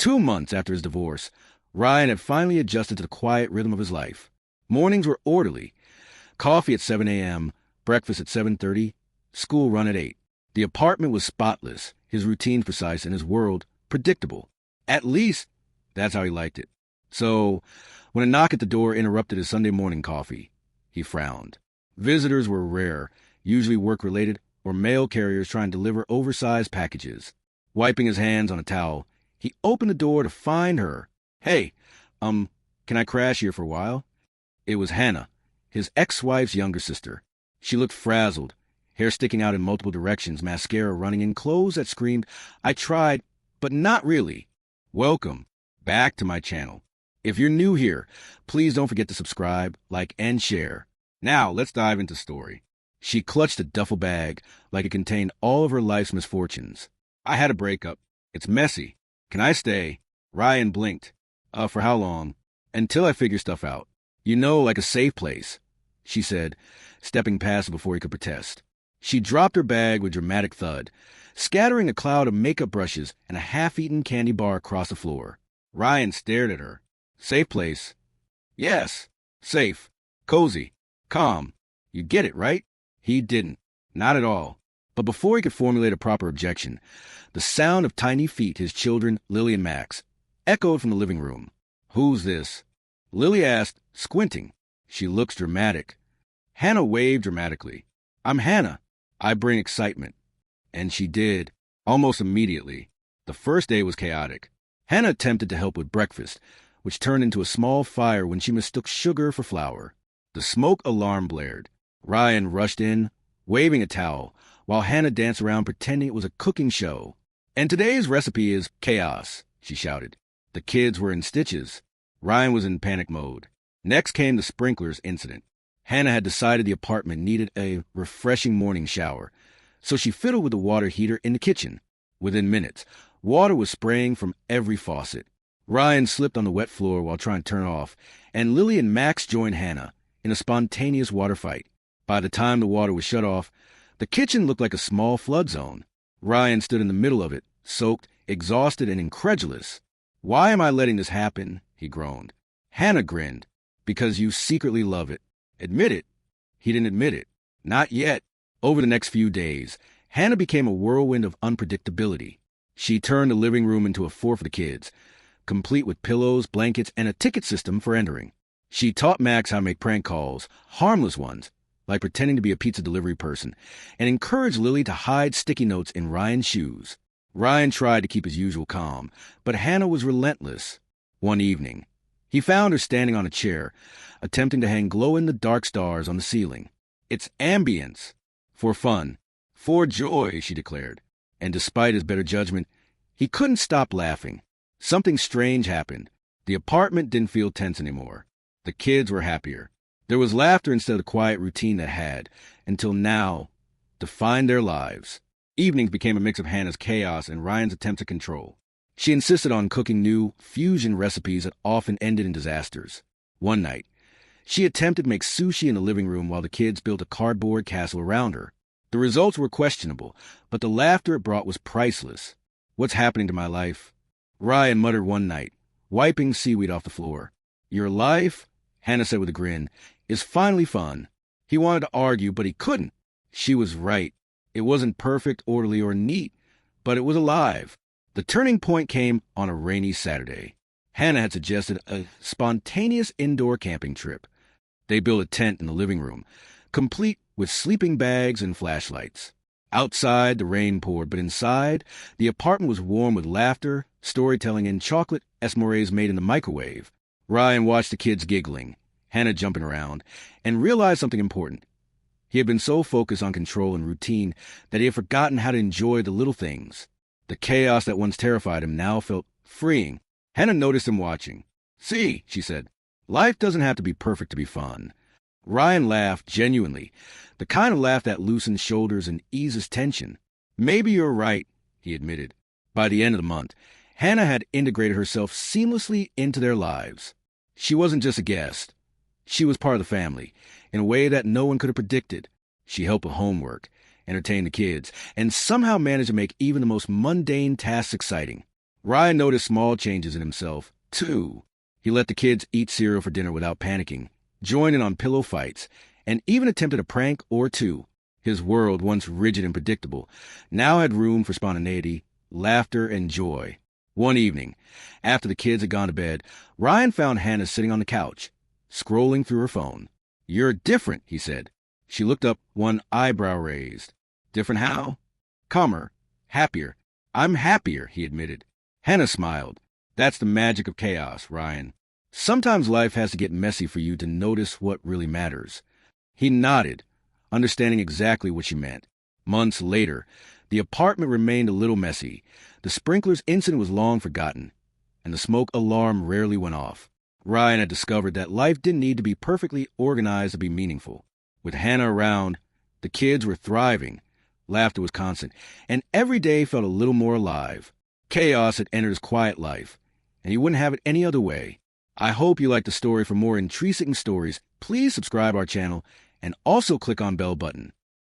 2 months after his divorce, Ryan had finally adjusted to the quiet rhythm of his life. Mornings were orderly. Coffee at 7 a.m., breakfast at 7:30, school run at 8. The apartment was spotless, his routine precise, and his world predictable. At least, that's how he liked it. So, when a knock at the door interrupted his Sunday morning coffee, he frowned. Visitors were rare, usually work-related or mail carriers trying to deliver oversized packages. Wiping his hands on a towel, he opened the door to find her. "Hey, can I crash here for a while?" It was Hannah, his ex-wife's younger sister. She looked frazzled, hair sticking out in multiple directions, mascara running, and clothes that screamed, "I tried, but not really." Welcome back to my channel. If you're new here, please don't forget to subscribe, like, and share. Now, let's dive into the story. She clutched a duffel bag like it contained all of her life's misfortunes. "I had a breakup. It's messy. Can I stay?" Ryan blinked. For how long?" "Until I figure stuff out. You know, like a safe place," she said, stepping past him before he could protest. She dropped her bag with dramatic thud, scattering a cloud of makeup brushes and a half-eaten candy bar across the floor. Ryan stared at her. "Safe place?" "Yes. Safe. Cozy. Calm. You get it, right?" He didn't. Not at all. But before he could formulate a proper objection, the sound of tiny feet, his children, Lily and Max, echoed from the living room. "Who's this?" Lily asked, squinting. "She looks dramatic." Hannah waved dramatically. "I'm Hannah. I bring excitement." And she did, almost immediately. The first day was chaotic. Hannah attempted to help with breakfast, which turned into a small fire when she mistook sugar for flour. The smoke alarm blared. Ryan rushed in, waving a towel, while Hannah danced around pretending it was a cooking show. "And today's recipe is chaos," she shouted. The kids were in stitches. Ryan was in panic mode. Next came the sprinklers incident. Hannah had decided the apartment needed a refreshing morning shower, so she fiddled with the water heater in the kitchen. Within minutes, water was spraying from every faucet. Ryan slipped on the wet floor while trying to turn it off, and Lily and Max joined Hannah in a spontaneous water fight. By the time the water was shut off, the kitchen looked like a small flood zone. Ryan stood in the middle of it, soaked, exhausted, and incredulous. "Why am I letting this happen?" he groaned. Hannah grinned. "Because you secretly love it. Admit it." He didn't admit it. Not yet. Over the next few days, Hannah became a whirlwind of unpredictability. She turned the living room into a fort for the kids, complete with pillows, blankets, and a ticket system for entering. She taught Max how to make prank calls, harmless ones, like pretending to be a pizza delivery person, and encouraged Lily to hide sticky notes in Ryan's shoes. Ryan tried to keep his usual calm, but Hannah was relentless. One evening, he found her standing on a chair, attempting to hang glow-in-the-dark stars on the ceiling. "It's ambience. For fun. For joy," she declared. And despite his better judgment, he couldn't stop laughing. Something strange happened. The apartment didn't feel tense anymore. The kids were happier. There was laughter instead of the quiet routine that had, until now, defined their lives. Evenings became a mix of Hannah's chaos and Ryan's attempts at control. She insisted on cooking new fusion recipes that often ended in disasters. One night, she attempted to make sushi in the living room while the kids built a cardboard castle around her. The results were questionable, but the laughter it brought was priceless. "What's happening to my life?" Ryan muttered one night, wiping seaweed off the floor. "Your life," Hannah said with a grin, "is finally fun." He wanted to argue, but he couldn't. She was right. It wasn't perfect, orderly, or neat, but it was alive. The turning point came on a rainy Saturday. Hannah had suggested a spontaneous indoor camping trip. They built a tent in the living room, complete with sleeping bags and flashlights. Outside, the rain poured, but inside, the apartment was warm with laughter, storytelling, and chocolate esmores made in the microwave. Ryan watched the kids giggling, Hannah jumping around, and realized something important. He had been so focused on control and routine that he had forgotten how to enjoy the little things. The chaos that once terrified him now felt freeing. Hannah noticed him watching. "See," she said, "life doesn't have to be perfect to be fun." Ryan laughed genuinely, the kind of laugh that loosens shoulders and eases tension. "Maybe you're right," he admitted. By the end of the month, Hannah had integrated herself seamlessly into their lives. She wasn't just a guest. She was part of the family, in a way that no one could have predicted. She helped with homework, entertained the kids, and somehow managed to make even the most mundane tasks exciting. Ryan noticed small changes in himself, too. He let the kids eat cereal for dinner without panicking, joined in on pillow fights, and even attempted a prank or two. His world, once rigid and predictable, now had room for spontaneity, laughter, and joy. One evening, after the kids had gone to bed, Ryan found Hannah sitting on the couch, scrolling through her phone. "You're different," he said. She looked up, one eyebrow raised. "Different how?" "Calmer. Happier." "I'm happier," he admitted. Hannah smiled. "That's the magic of chaos, Ryan. Sometimes life has to get messy for you to notice what really matters." He nodded, understanding exactly what she meant. Months later, the apartment remained a little messy. The sprinklers incident was long forgotten, and the smoke alarm rarely went off. Ryan had discovered that life didn't need to be perfectly organized to be meaningful. With Hannah around, the kids were thriving, laughter was constant, and every day felt a little more alive. Chaos had entered his quiet life, and he wouldn't have it any other way. I hope you liked the story. For more intriguing stories, please subscribe our channel and also click on bell button.